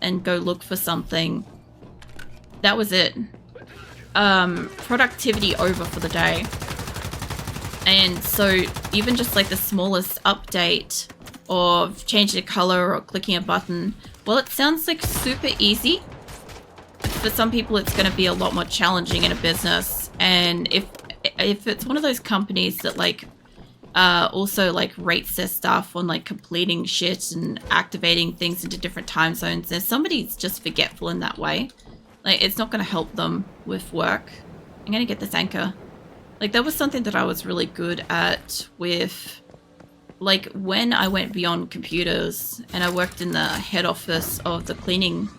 and go look for something. That was it. Productivity over for the day. And so even just like the smallest update of changing a color or clicking a button, well, it sounds like super easy. For some people, it's going to be a lot more challenging in a business. And if it's one of those companies that like also like rates their staff on like completing shit and activating things into different time zones, and somebody's just forgetful in that way, like it's not going to help them with work. I'm going to get this anchor. Like that was something that I was really good at with, like when I went beyond computers and I worked in the head office of the cleaning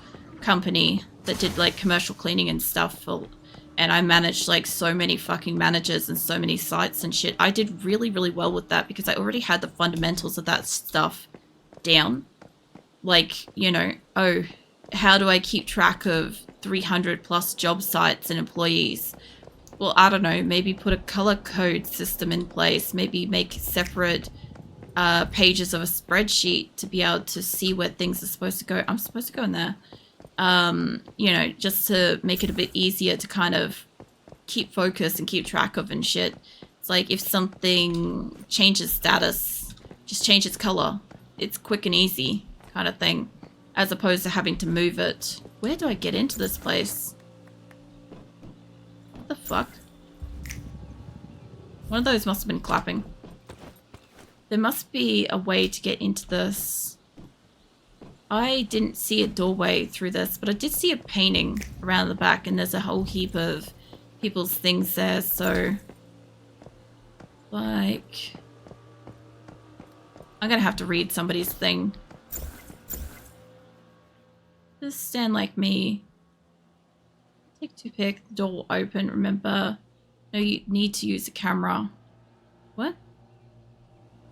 company that did like commercial cleaning and stuff and I managed like so many fucking managers and so many sites and shit. I did really, really well with that because I already had the fundamentals of that stuff down. Like, you know, oh, how do I keep track of 300 plus job sites and employees? Well, I don't know, maybe put a color code system in place, maybe make separate pages of a spreadsheet to be able to see where things are supposed to go. I'm supposed to go in there. You know, just to make it a bit easier to kind of keep focus and keep track of and shit. It's like if something changes status, just change its color. It's quick and easy kind of thing, as opposed to having to move it. Where do I get into this place? What the fuck? One of those must have been clapping. There must be a way to get into this. I didn't see a doorway through this, but I did see a painting around the back, and there's a whole heap of people's things there, so like I'm gonna have to read somebody's thing. Just stand like me. Take two pick, the door will open. Remember, no, you need to use the camera. What?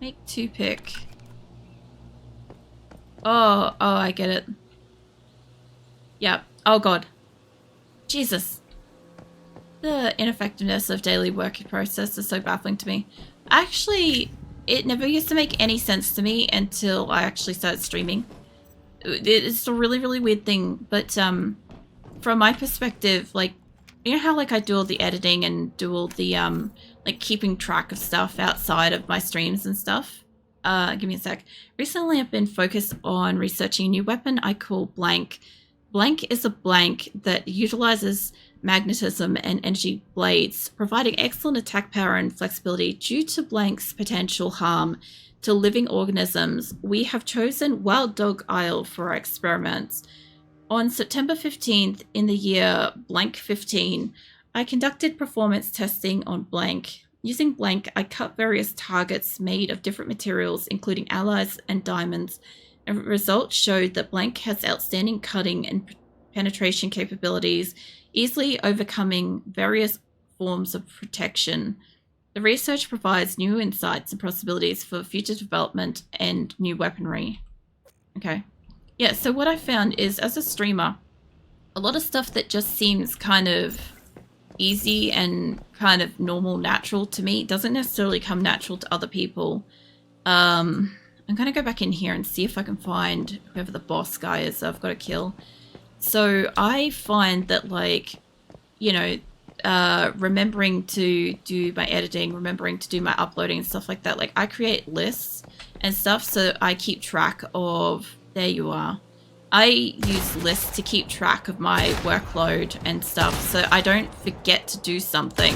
Make two pick. Oh, I get it. Yep. Oh god. Jesus. The ineffectiveness of daily work process is so baffling to me. Actually, it never used to make any sense to me until I actually started streaming. It's a really, really weird thing, but from my perspective, like, you know how like I do all the editing and do all the like keeping track of stuff outside of my streams and stuff? Give me a sec. Recently I've been focused on researching a new weapon I call Blank. Blank is a blank that utilizes magnetism and energy blades, providing excellent attack power and flexibility. Due to Blank's potential harm to living organisms, we have chosen Wild Dog Isle for our experiments. On September 15th in the year Blank 15, I conducted performance testing on Blank. Using Blank, I cut various targets made of different materials, including alloys and diamonds, and results showed that Blank has outstanding cutting and penetration capabilities, easily overcoming various forms of protection. The research provides new insights and possibilities for future development and new weaponry. Okay. Yeah, so what I found is, as a streamer, a lot of stuff that just seems kind of easy and kind of normal, natural to me, doesn't necessarily come natural to other people. I'm going to go back in here and see if I can find whoever the boss guy is that I've got to kill. So I find that, like, you know, remembering to do my editing, remembering to do my uploading and stuff like that, like I create lists and stuff so I keep track of, there you are. I use lists to keep track of my workload and stuff so I don't forget to do something.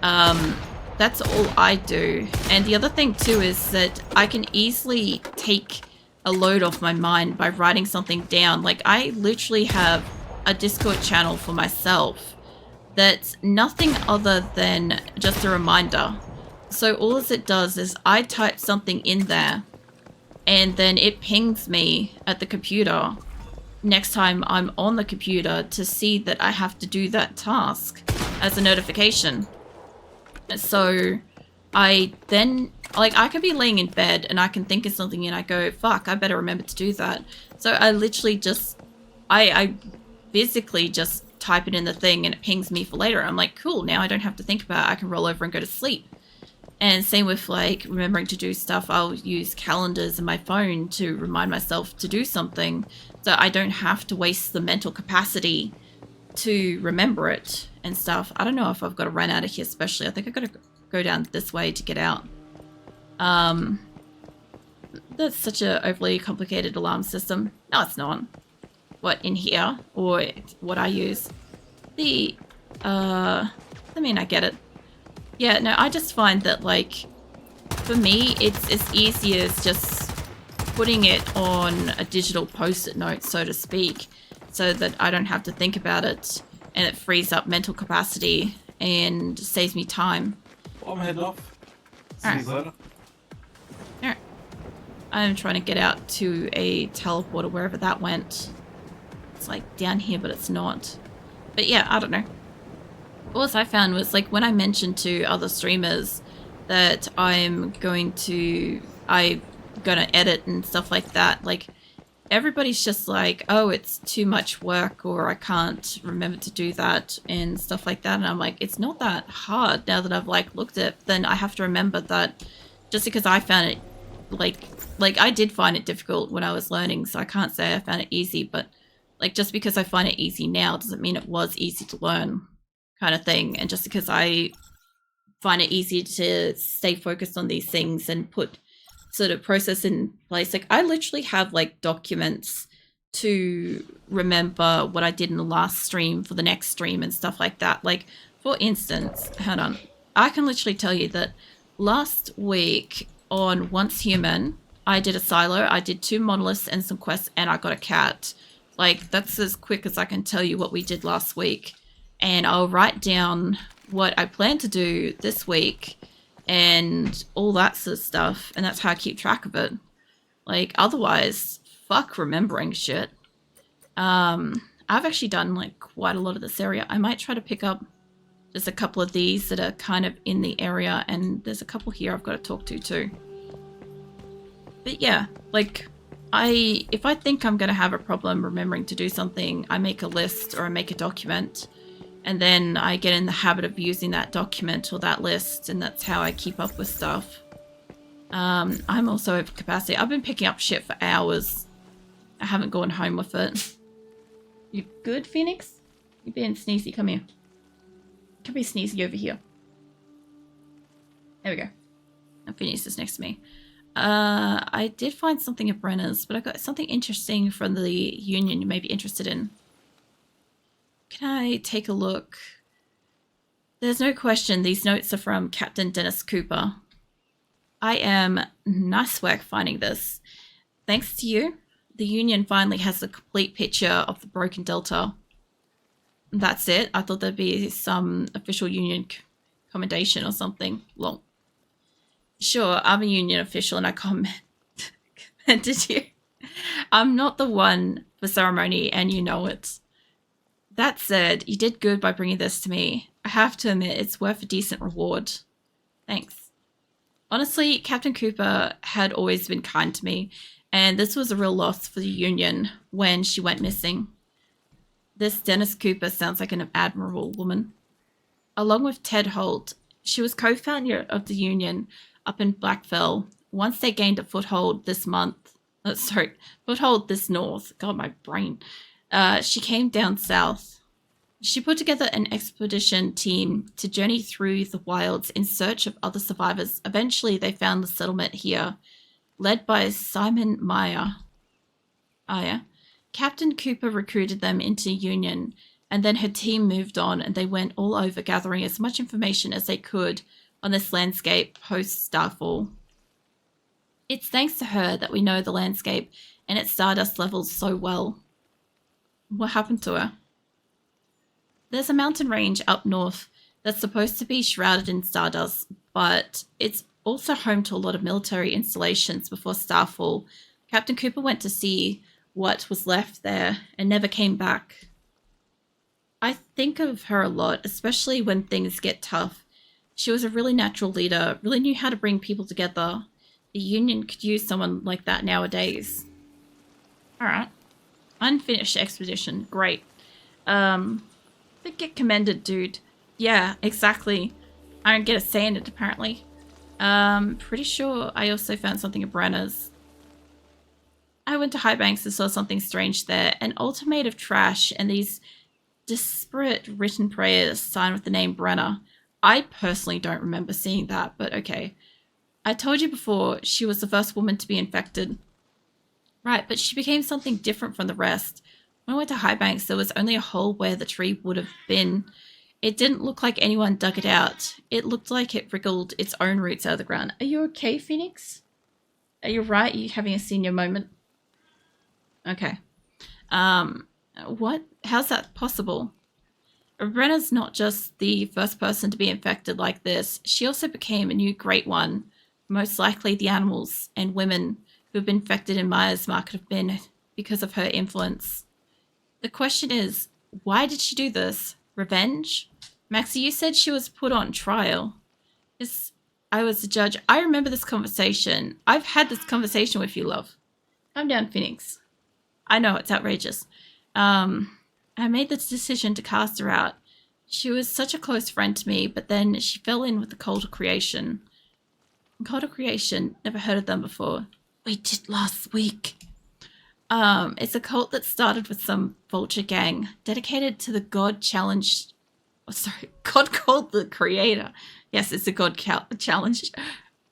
That's all I do. And the other thing too is that I can easily take a load off my mind by writing something down. Like I literally have a Discord channel for myself that's nothing other than just a reminder. So all it does is I type something in there and then it pings me at the computer next time I'm on the computer to see that I have to do that task as a notification. So I then, like, I could be laying in bed and I can think of something and I go, fuck, I better remember to do that. So I literally just, I physically just type it in the thing and it pings me for later. I'm like, cool, now I don't have to think about it. I can roll over and go to sleep. And same with like remembering to do stuff. I'll use calendars in my phone to remind myself to do something. so I don't have to waste the mental capacity to remember it and stuff. I don't know if I've got to run out of here especially. I think I've got to go down this way to get out. That's such a overly complicated alarm system. No, it's not. What, in here? Or what I use? I mean, I get it. Yeah, no, I just find that, like, for me, it's as easy as just putting it on a digital post-it note, so to speak, so that I don't have to think about it, and it frees up mental capacity and saves me time. Well, I'm heading off. See you later. Alright. I'm trying to get out to a teleporter, wherever that went. It's like down here, but it's not. But yeah, I don't know. What I found was, like, when I mentioned to other streamers that I'm gonna edit and stuff like that, like, everybody's just like, oh, it's too much work, or I can't remember to do that and stuff like that. And I'm like, it's not that hard now that I've, like, looked at it. Then I have to remember that just because I found it, like I did find it difficult when I was learning, so I can't say I found it easy, but, like, just because I find it easy now doesn't mean it was easy to learn, kind of thing. And just because I find it easy to stay focused on these things and put sort of process in place, like, I literally have, like, documents to remember what I did in the last stream for the next stream and stuff like that. Like, for instance, hold on, I can literally tell you that last week on Once Human, I did a silo, I did 2 monoliths and some quests, and I got a cat. Like, that's as quick as I can tell you what we did last week. And I'll write down what I plan to do this week and all that sort of stuff, and that's how I keep track of it. Like, otherwise, fuck remembering shit. I've actually done, like, quite a lot of this area. I might try to pick up just a couple of these that are kind of in the area, and there's a couple here I've got to talk to too. But yeah, like, if I think I'm going to have a problem remembering to do something, I make a list or I make a document, and then I get in the habit of using that document or that list, and that's how I keep up with stuff. I'm also over capacity. I've been picking up shit for hours. I haven't gone home with it. You good, Phoenix? You being sneezy? Come here. Come be sneezy over here. There we go. And Phoenix is next to me. I did find something at Brenner's, but I got something interesting from the Union you may be interested in. Can I take a look? There's no question these notes are from Captain Dennis Cooper. I am nice work finding this. Thanks to you, the Union finally has a complete picture of the broken Delta. That's it. I thought there'd be some official Union commendation or something. Well, sure, I'm a Union official and I commended you. I'm not the one for ceremony, and you know it. That said, you did good by bringing this to me. I have to admit, it's worth a decent reward. Thanks. Honestly, Captain Cooper had always been kind to me, and this was a real loss for the Union when she went missing. This Dennis Cooper sounds like an admirable woman. Along with Ted Holt, she was co-founder of the Union up in Blackfell. Once they gained a foothold this north. God, my brain. She came down south. She put together an expedition team to journey through the wilds in search of other survivors. Eventually, they found the settlement here, led by Simon Meyer. Oh, yeah. Captain Cooper recruited them into Union, and then her team moved on, and they went all over gathering as much information as they could on this landscape post-Starfall. It's thanks to her that we know the landscape and its stardust levels so well. What happened to her? There's a mountain range up north that's supposed to be shrouded in stardust, but it's also home to a lot of military installations before Starfall. Captain Cooper went to see what was left there and never came back. I think of her a lot, especially when things get tough. She was a really natural leader, really knew how to bring people together. The Union could use someone like that nowadays. Alright. Unfinished expedition. Great. Get commended, dude. Yeah, exactly. I don't get a say in it, apparently. Pretty sure I also found something at Brenner's. I went to High Banks and saw something strange there. An ultimatum of trash and these disparate written prayers signed with the name Brenna. I personally don't remember seeing that, but okay. I told you before, she was the first woman to be infected. Right, but she became something different from the rest. When I went to High Banks, there was only a hole where the tree would have been. It didn't look like anyone dug it out. It looked like it wriggled its own roots out of the ground. Are you okay, Phoenix? Are you right? Are you having a senior moment? Okay. What? How's that possible? Brenna's not just the first person to be infected like this. She also became a new great one. Most likely the animals and women who have been infected in Maya's market have been because of her influence. The question is, why did she do this? Revenge? Maxie, you said she was put on trial. I was the judge. I remember this conversation. I've had this conversation with you, love. Calm down, Phoenix. I know, it's outrageous. I made the decision to cast her out. She was such a close friend to me, but then she fell in with the cult of creation. Cult of creation, never heard of them before. We did last week. It's a cult that started with some vulture gang dedicated to the God called the Creator. Yes, it's a God challenge.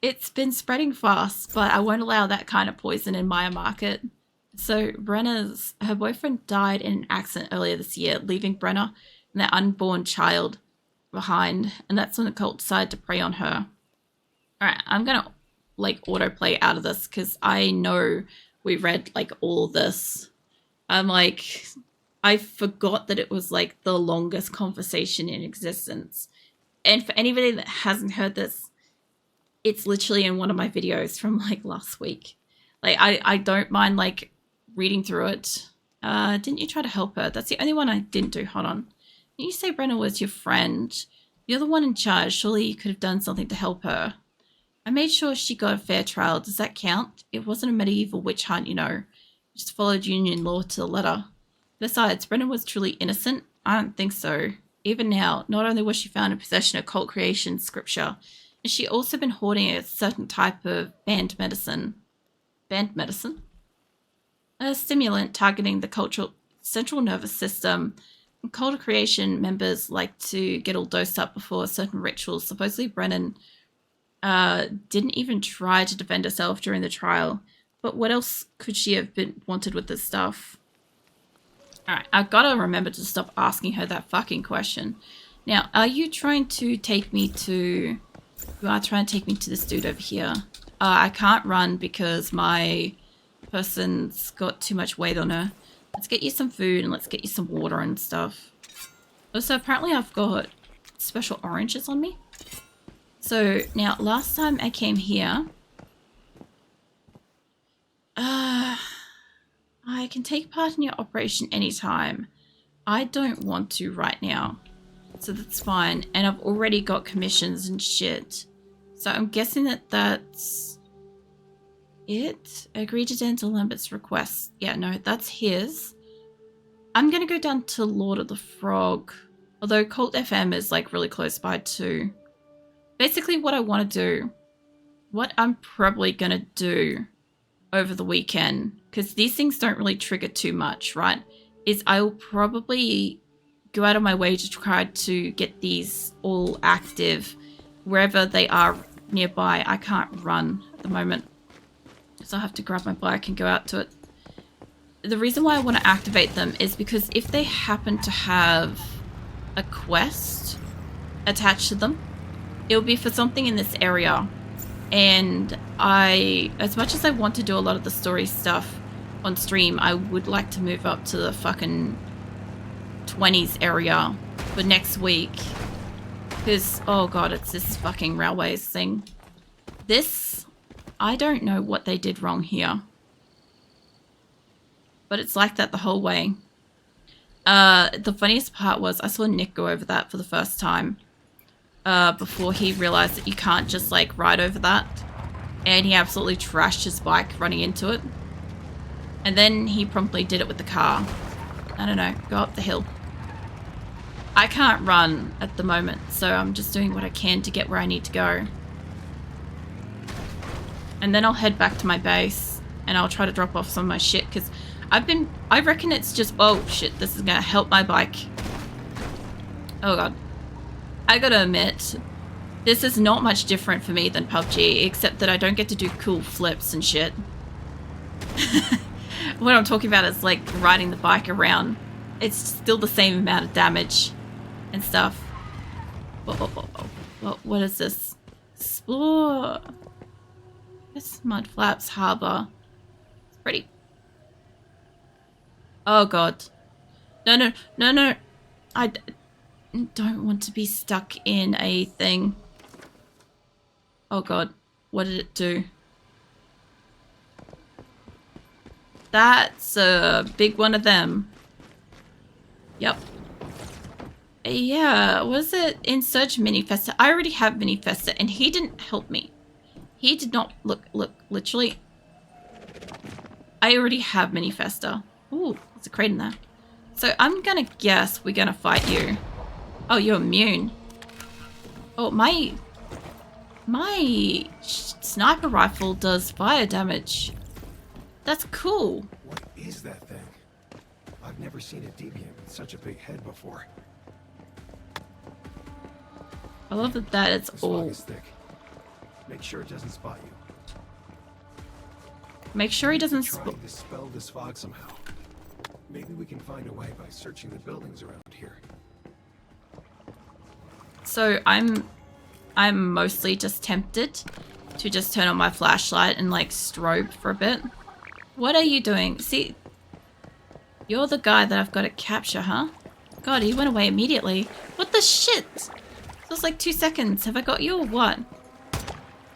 It's been spreading fast, but I won't allow that kind of poison in my market. So her boyfriend died in an accident earlier this year, leaving Brenna and their unborn child behind, and that's when the cult decided to prey on her. Alright, I'm gonna autoplay out of this because I know we read all this. I forgot that it was the longest conversation in existence. And for anybody that hasn't heard this, it's literally in one of my videos from last week. I don't mind reading through it. Didn't you try to help her? That's the only one I didn't do. Hold on. You say Brenna was your friend. You're the one in charge. Surely you could have done something to help her. I made sure she got a fair trial. Does that count? It wasn't a medieval witch hunt, you know. Just followed union law to the letter. Besides, Brenna was truly innocent? I don't think so. Even now, not only was she found in possession of cult creation scripture, and she also been hoarding a certain type of banned medicine. Banned medicine? A stimulant targeting the central nervous system. And cult creation members like to get all dosed up before certain rituals. Supposedly Brennan didn't even try to defend herself during the trial. But what else could she have wanted with this stuff? Alright, I've got to remember to stop asking her that fucking question. Now, are you trying to take me to... You are trying to take me to this dude over here. I can't run because my person's got too much weight on her. Let's get you some food and let's get you some water and stuff. Also, apparently I've got special oranges on me. So, now, last time I came here... I can take part in your operation anytime. I don't want to right now. So that's fine. And I've already got commissions and shit. So I'm guessing that that's it. Agree to Dental Lambert's request. Yeah, no, that's his. I'm going to go down to Lord of the Frog. Although Cult FM is really close by too. Basically what I want to do, what I'm probably going to do over the weekend, because these things don't really trigger too much, right, is I will probably go out of my way to try to get these all active wherever they are nearby. I can't run at the moment, so I'll have to grab my bike and go out to it. The reason why I want to activate them is because if they happen to have a quest attached to them, it'll be for something in this area. And as much as I want to do a lot of the story stuff on stream, I would like to move up to the fucking 20s area for next week. Because, oh god, it's this fucking railways thing. I don't know what they did wrong here. But it's like that the whole way. The funniest part was I saw Nick go over that for the first time. Before he realized that you can't just ride over that, and he absolutely trashed his bike running into it, and then he promptly did it with the car. I don't know, go up the hill. I can't run at the moment, so I'm just doing what I can to get where I need to go, and then I'll head back to my base. and I'll try to drop off some of my shit, because I reckon it's just, oh shit, this is gonna help my bike. Oh god. I gotta admit, this is not much different for me than PUBG, except that I don't get to do cool flips and shit. What I'm talking about is like riding the bike around. It's still the same amount of damage and stuff. What is this? Explore. This Mudflaps Harbor. It's pretty. Oh god. No. I don't want to be stuck in a thing. Oh god. What did it do? That's a big one of them. Yep. Yeah, was it Insert Minifesta? I already have Minifesta and he didn't help me. He did not look, literally. I already have Minifesta. Ooh, there's a crate in there. So I'm gonna guess we're gonna fight you. Oh, you're immune. Oh, my sniper rifle does fire damage. That's cool. What is that thing? I've never seen a deviant with such a big head before. I love that it's This all. fog is thick. Make sure it doesn't spot you. Make sure he doesn't Try to dispel this fog somehow. Maybe we can find a way by searching the buildings around here. So I'm mostly just tempted to just turn on my flashlight and like strobe for a bit. What are you doing? See, you're the guy that I've got to capture, huh? God, he went away immediately. What the shit? It was like 2 seconds. Have I got you or what?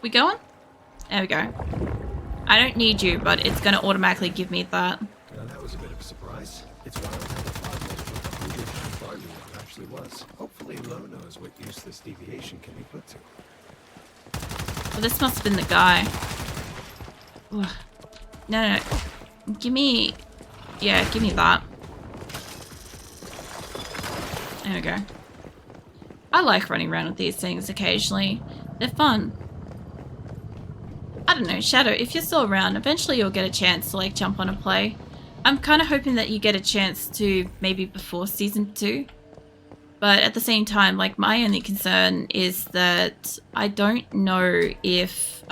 We going? There we go. I don't need you, but it's going to automatically give me that. Now that was a bit of a surprise. It's wild how the fog was with how far it actually was. Hopefully Lo knows what use this deviation can be put to. Well, this must have been the guy. Ugh. No. Give me... Yeah, give me that. There we go. I like running around with these things occasionally. They're fun. I don't know, Shadow, if you're still around, eventually you'll get a chance to like jump on and play. I'm kind of hoping that you get a chance to maybe before season 2. But at the same time, like my only concern is that I don't know if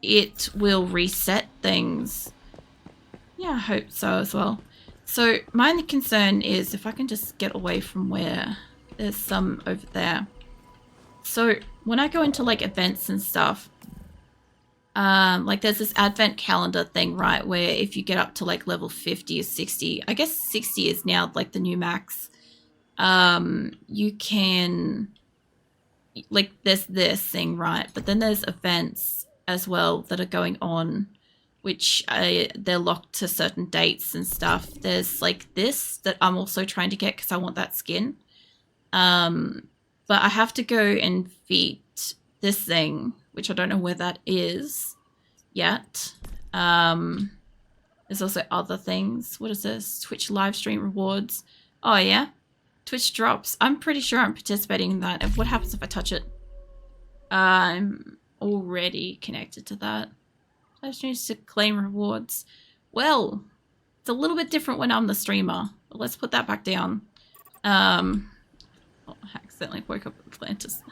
it will reset things. Yeah, I hope so as well. So my only concern is if I can just get away from where there's some over there. So when I go into like events and stuff, like there's this advent calendar thing, right? Where if you get up to like level 50 or 60, I guess 60 is now like the new max. You can, like there's this thing, right? But then there's events as well that are going on, which they're locked to certain dates and stuff. There's like this that I'm also trying to get because I want that skin. But I have to go and feat this thing, which I don't know where that is yet. There's also other things. What is this? Twitch live stream rewards. Oh yeah, Twitch drops. I'm pretty sure I'm participating in that. What happens if I touch it? I'm already connected to that. Live streams to claim rewards. Well, it's a little bit different when I'm the streamer. But let's put that back down. Oh, I accidentally woke up Atlantis.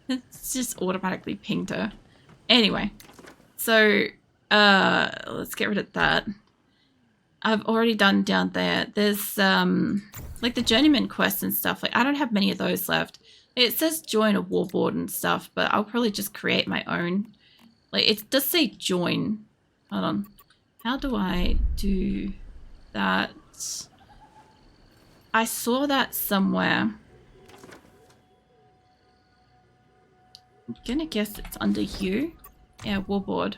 It's just automatically pinged her. Anyway, so let's get rid of that. I've already done down there. There's like the journeyman quests and stuff. Like I don't have many of those left. It says join a warboard and stuff, but I'll probably just create my own. Like it does say join. Hold on. How do I do that? I saw that somewhere. I'm gonna guess it's under you. Yeah, warboard.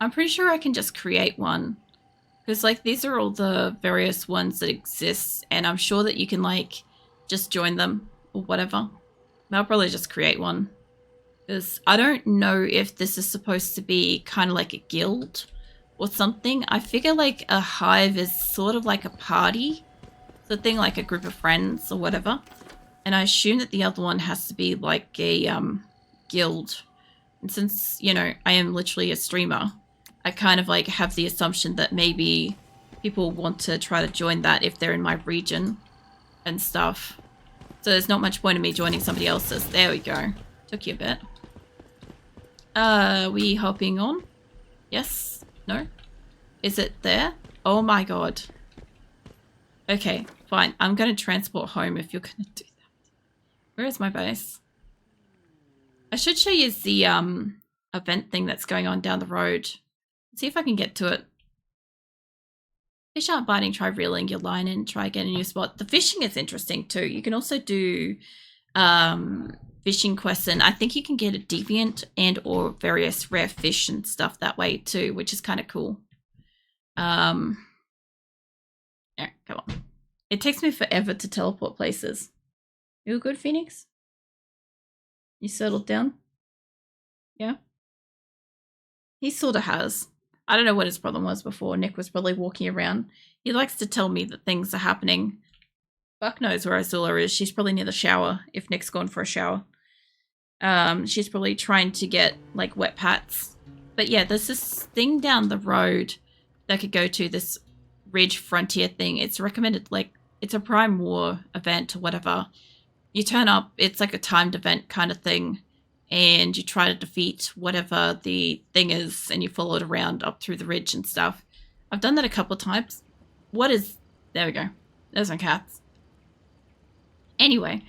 I'm pretty sure I can just create one. Because like these are all the various ones that exist, and I'm sure that you can like just join them or whatever. I'll probably just create one. Because I don't know if this is supposed to be kind of like a guild or something. I figure like a hive is sort of like a party. The thing like a group of friends or whatever. And I assume that the other one has to be like a guild. And since, you know, I am literally a streamer, I kind of like have the assumption that maybe people want to try to join that if they're in my region and stuff. So there's not much point in me joining somebody else's. There we go. Took you a bit. We hopping on? Yes? No? Is it there? Oh my god. Okay, fine. I'm going to transport home if you're going to do that. Where is my base? I should show you the event thing that's going on down the road. See if I can get to it. Fish aren't biting, try reeling your line in, try getting a new spot. The fishing is interesting too. You can also do fishing quests, and I think you can get a deviant and or various rare fish and stuff that way too, which is kind of cool. Yeah, come on. It takes me forever to teleport places. You good, Phoenix? You settled down? Yeah? He sort of has. I don't know what his problem was before. Nick was probably walking around. He likes to tell me that things are happening. Fuck knows where Azula is. She's probably near the shower if Nick's gone for a shower. She's probably trying to get, like, wet pats. But yeah, there's this thing down the road that I could go to, this Ridge Frontier thing. It's recommended, like, it's a Prime War event or whatever. You turn up, it's like a timed event kind of thing, and you try to defeat whatever the thing is, and you follow it around up through the ridge and stuff. I've done that a couple of times. What is... There we go. There's my cats. Anyway,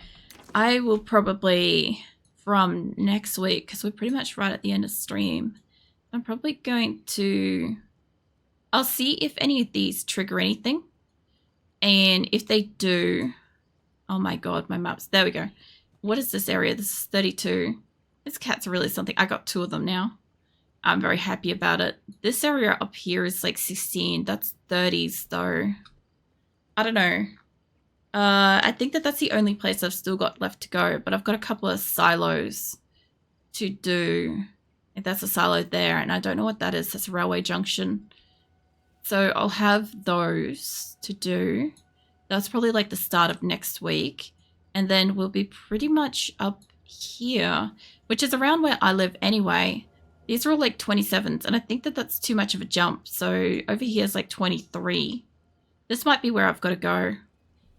I will probably, from next week, because we're pretty much right at the end of stream, I'm probably going to... I'll see if any of these trigger anything. And if they do... Oh my god, my maps. There we go. What is this area? This is 32. This cats are really something. I got 2 of them now. I'm very happy about it. This area up here is like 16. That's 30s though. I don't know. I think that that's the only place I've still got left to go. But I've got a couple of silos to do. And that's a silo there. And I don't know what that is. That's a railway junction. So I'll have those to do. That's probably like the start of next week. And then we'll be pretty much up here, which is around where I live anyway. These are all like 27s, and I think that that's too much of a jump. So over here is like 23. This might be where I've got to go.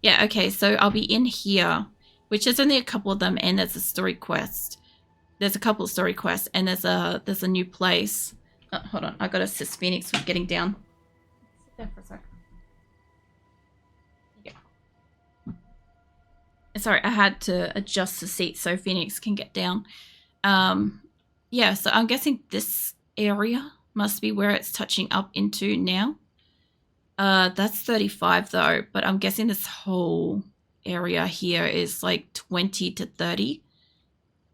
Yeah, okay, so I'll be in here, which is only a couple of them, and there's a story quest. There's a couple of story quests, and there's a new place. Oh, hold on, I got to assist Phoenix with getting down. Sit there for a sec. Sorry, I had to adjust the seat so Phoenix can get down. Yeah, so I'm guessing this area must be where it's touching up into now. That's 35 though, but I'm guessing this whole area here is like 20 to 30.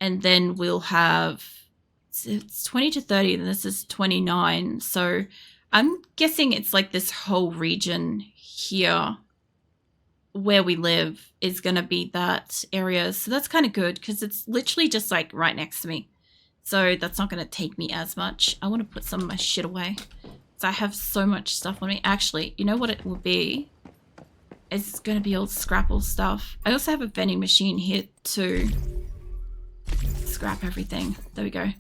And then we'll have, it's 20 to 30, and this is 29. So I'm guessing it's like this whole region here where we live is going to be that area. So that's kind of good because it's literally just like right next to me. So that's not going to take me as much. I want to put some of my shit away. So I have so much stuff on me. Actually, you know what it will be? It's going to be all scrapple stuff. I also have a vending machine here too. Scrap everything. There we go.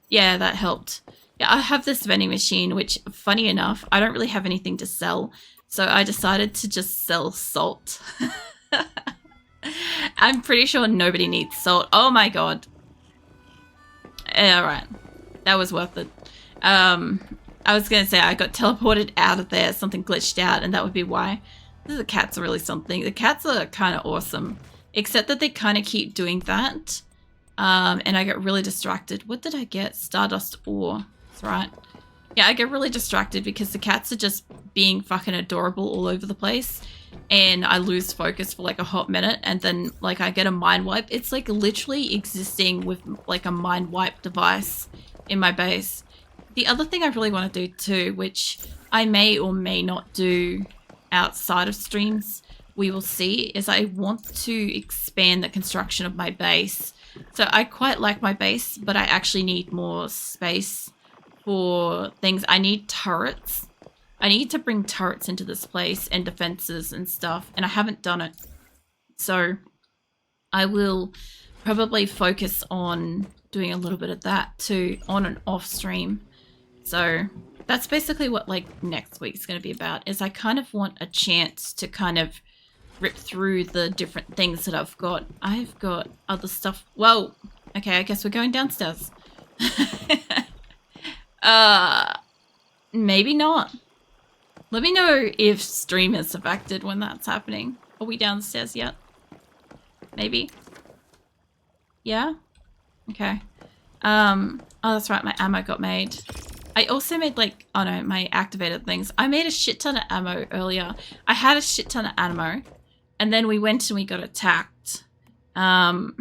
Yeah, that helped. Yeah, I have this vending machine, which funny enough, I don't really have anything to sell. So I decided to just sell salt. I'm pretty sure nobody needs salt. Oh my god. Alright. That was worth it. I was going to say I got teleported out of there. Something glitched out, and that would be why. The cats are really something. The cats are kind of awesome. Except that they kind of keep doing that. And I get really distracted. What did I get? Stardust ore. That's right. Yeah, I get really distracted because the cats are just being fucking adorable all over the place. And I lose focus for like a hot minute. And then like I get a mind wipe. It's like literally existing with like a mind wipe device in my base. The other thing I really want to do too, which I may or may not do outside of streams, we will see, is I want to expand the construction of my base. So I quite like my base, but I actually need more space for things. I need turrets. I need to bring turrets into this place and defenses and stuff, and I haven't done it. So I will probably focus on doing a little bit of that too, on and off stream. So that's basically what like next week's going to be about, is I kind of want a chance to kind of rip through the different things that I've got. I've got other stuff. Well, okay, I guess we're going downstairs. Maybe not. Let me know if streamers have acted when that's happening. Are we downstairs yet? Maybe. Yeah? Okay. Oh, that's right, my ammo got made. I also made like, oh no, my activated things. I made a shit ton of ammo earlier. I had a shit ton of ammo, and then we went and we got attacked. Probably,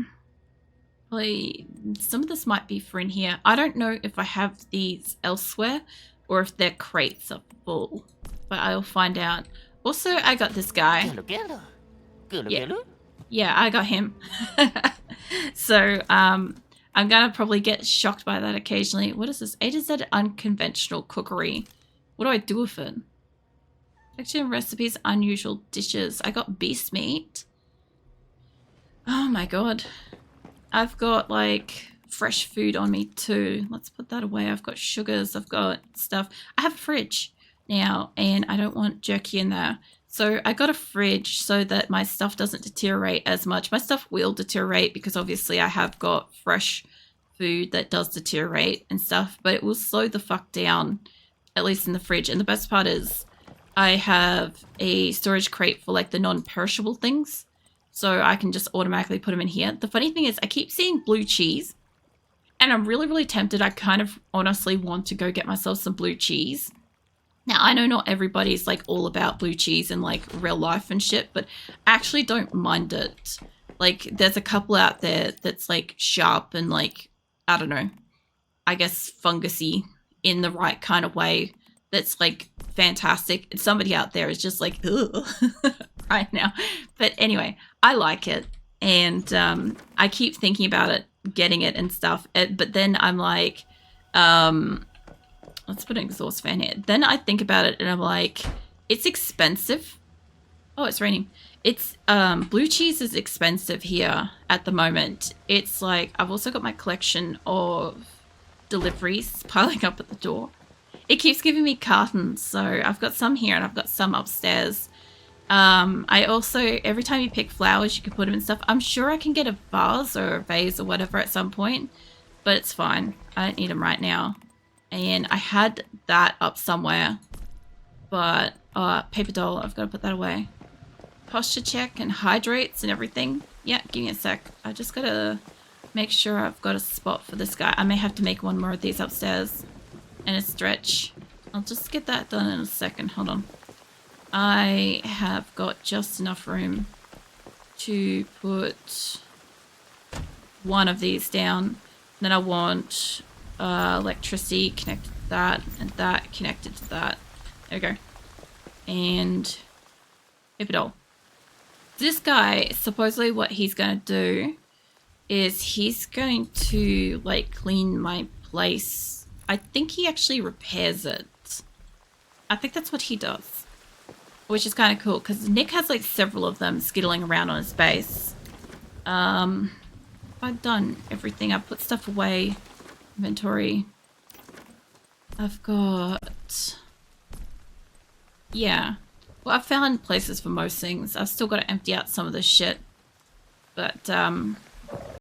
some of this might be for in here. I don't know if I have these elsewhere or if their crates are full, but I'll find out. Also, I got this guy. Yeah, I got him. So, I'm gonna probably get shocked by that occasionally. What is this? A to Z unconventional cookery. What do I do with it? Section recipes, unusual dishes. I got beast meat. Oh my god. I've got like fresh food on me too. Let's put that away. I've got sugars. I've got stuff. I have a fridge now and I don't want jerky in there. So I got a fridge so that my stuff doesn't deteriorate as much. My stuff will deteriorate because obviously I have got fresh food that does deteriorate and stuff, but it will slow the fuck down, at least in the fridge. And the best part is I have a storage crate for like the non-perishable things, so I can just automatically put them in here. The funny thing is I keep seeing blue cheese and I'm really, really tempted. I kind of honestly want to go get myself some blue cheese. Now, I know not everybody's like all about blue cheese in like real life and shit, but I actually don't mind it. Like there's a couple out there that's like sharp and like, I don't know, I guess fungusy in the right kind of way. That's like fantastic. And somebody out there is just like, ugh, right now. But anyway, I like it. And I keep thinking about it, getting it and stuff. But then I'm like, let's put an exhaust fan here. Then I think about it and I'm like, it's expensive. Oh, it's raining. It's, blue cheese is expensive here at the moment. It's like, I've also got my collection of deliveries piling up at the door. It keeps giving me cartons. So I've got some here and I've got some upstairs. I also, every time you pick flowers, you can put them in stuff. I'm sure I can get a vase or a vase or whatever at some point, but it's fine. I don't need them right now. And I had that up somewhere, but paper doll, I've got to put that away. Posture check and hydrates and everything. Yeah, give me a sec. I just got to make sure I've got a spot for this guy. I may have to make one more of these upstairs and a stretch. I'll just get that done in a second. Hold on. I have got just enough room to put one of these down. Then I want electricity connected to that and that connected to that. There we go. And paper doll. This guy, supposedly what he's going to do is he's going to like clean my place. I think he actually repairs it. I think that's what he does, which is kind of cool because Nick has like several of them skittling around on his base. I've done everything. I've put stuff away. Inventory. I've got... Yeah. Well, I've found places for most things. I've still got to empty out some of this shit. But,